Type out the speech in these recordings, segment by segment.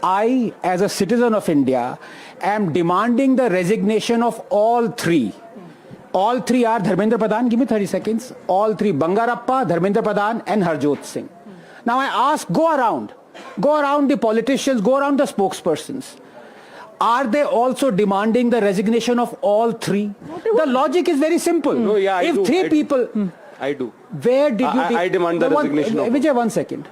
I, as a citizen of India, am demanding the resignation of all three. All three are Dharmendra Pradhan. Give me 30 seconds. All three: Bangarappa, Dharmendra Pradhan, and Harjot Singh. Now I ask, go around the politicians, go around the spokespersons. Are they also demanding the resignation of all three? The logic is very simple. No, yeah, I if do. three people, I do. where did you? I demand the resignation of. Vijay, 1 second.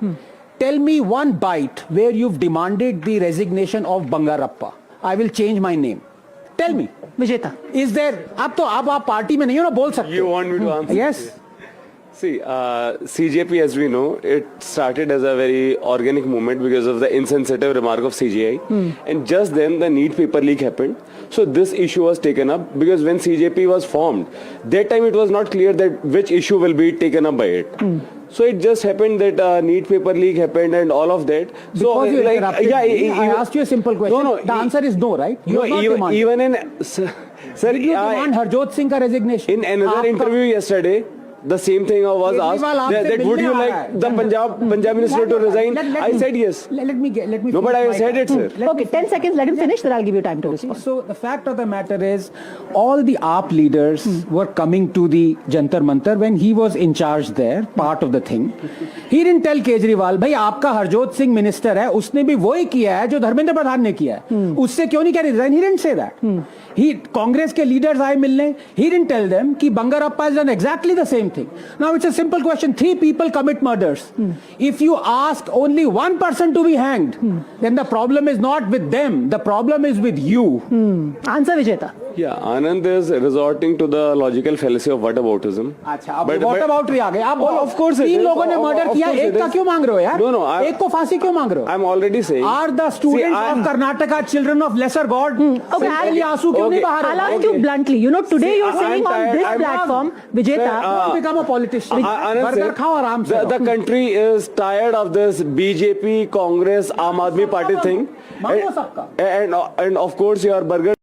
Tell me one bite where you've demanded the resignation of Bangarappa. I will change my name. Tell me. विजेता Is there? अब आप party में नहीं हो ना, बोल सकते. You want me to answer? Yes. See, CJP, as we know, it started as a very organic movement because of the insensitive remark of CGI. And just then the NEET paper leak happened. So this issue was taken up because when CJP was formed, that time it was not clear that which issue will be taken up by it. So it just happened that NEET paper leak happened and all of that. So Because you interrupted me, I asked you a simple question. No, the answer is no, right? You No, have not demanded. even in... Sir, Did you demand Harjot Singh ka resignation? in another आपका- interview yesterday, the same thing was asked Kejriwal आपसे that would मिलने you uh like रहा है। the Punjab minister to resign? I said yes. Let me No, but I finish my said it, thought. sir. Let Okay, me 10 seconds, let him finish, then I'll give you time to respond. So the fact of the matter is, all the AAP leaders were coming to the Jantar Mantar when he was in charge there, part of the thing. He didn't tell Kejriwal, भाई आपका Harjot Singh minister है, उसने भी वही किया है जो धर्मेंद्र प्रधान ने किया है, उससे क्यों नहीं किया resign? He didn't say that. He Congress के लीडर्स आए मिलने, he didn't tell them कि Bangarappa has done exactly the same thing. Now it's a simple question: 3 people commit murders. If you ask only one person to be hanged, then the problem is not with them. The problem is with you. Answer विजेता. Yeah, Anand is resorting to the logical fallacy of whataboutism. अच्छा, अब what about भी आ गए? आप of course it 3 is. लोगों ने Of murder किया, course it एक का is. क्यों मांग रहे हो यार? No, एक को फांसी क्यों मांग रहे हो? I'm already saying. Are the students of Karnataka children of lesser god? Okay, Simply आंसू क्यों नहीं बहा रहे? I'll ask you bluntly. You know, today See, you're saying I'm on tired. this I'm- platform, Sir, विजेता. Don't become a politician. Anand burger sir, खाओ आराम से. the country is tired of this BJP, Congress, Aam Aadmi Party thing. मांगो सबका. And of course your burger